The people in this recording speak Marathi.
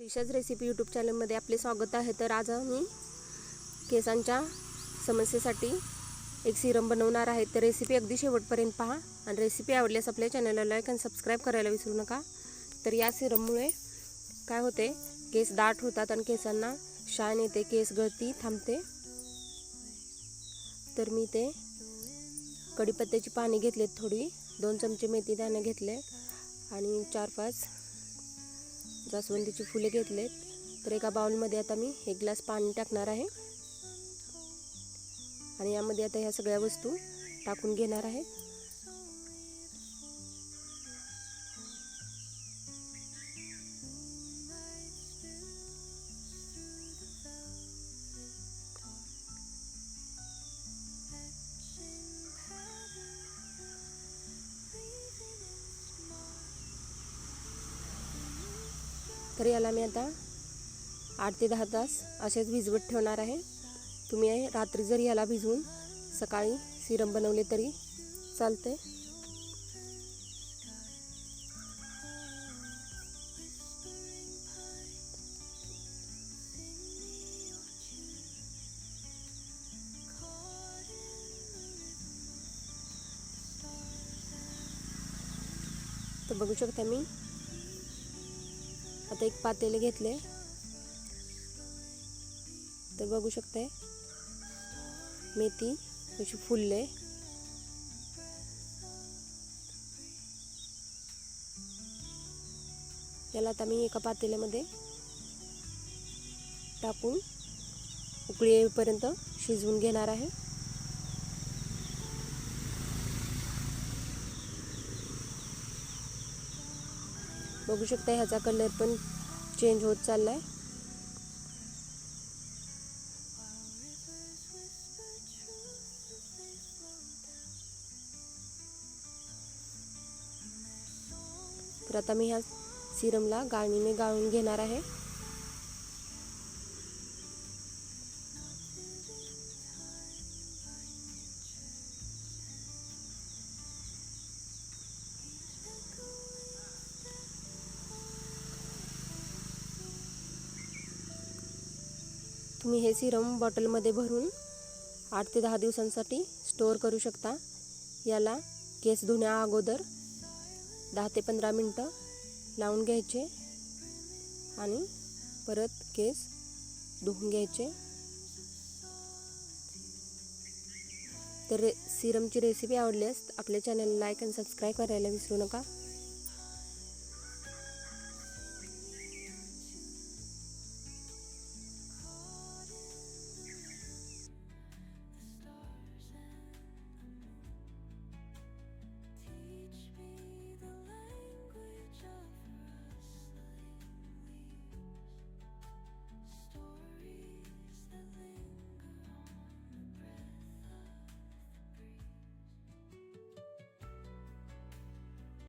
दिशाज रेसिपी यूट्यूब चॅनलमध्ये आपले स्वागत आहे। तर आज मी केसांच्या समस्येसाठी एक सिरम बनवणार आहे। तर रेसिपी अगदी शेवटपर्यंत पहा आणि रेसिपी आवडल्यास आपल्या चॅनलला लाईक आणि सबस्क्राइब करायला विसरू नका। तर या सिरममुळे काय होते, केस दाट होतात आणि केसांना शाईन येते, केस गळती थांबते। तर मी ते कढीपत्त्याची पाने घेतलेत, थोडी 2 चमचे मेथी दाणे घेतले आणि 4-5 जास्वंदीची फुले घेतलेत। तर एका बाउलमध्ये आता मी 1 ग्लास पाणी टाकणार आहे आणि यामध्ये आता ह्या सगळ्या वस्तू टाकून घेणार आहे। तर याला मी आता 8 ते 10 तास असेच भिजवत ठेवणार आहे। तुम्ही रात्री जर याला भिजवून सकाळी सिरम बनवले तरी चालते। तर बघू शकता, मी आता एक पातेले घेतले। तर बघू शकताय मेथी कशी फुलले। याला आता मी एका पातेल्यामध्ये टाकून उकळी येईपर्यंत शिजवून घेणार आहे। बघू शकता ह्याचा कलर पण चेंज होत चाललाय। तर आता मी ह्या सिरमला गाळणीने गाळून घेणार आहे। तुम्ही हे सिरम बॉटलमध्ये भरून 8 ते 10 दिवसांसाठी स्टोअर करू शकता। याला केस धुण्या अगोदर 10 ते 15 मिनिटं लावून घ्यायचे आणि परत केस धुवून घ्यायचे। तर सिरमची रेसिपी आवडल्यास आपल्या चॅनलला लाईक आणि सबस्क्राइब करायला विसरू नका।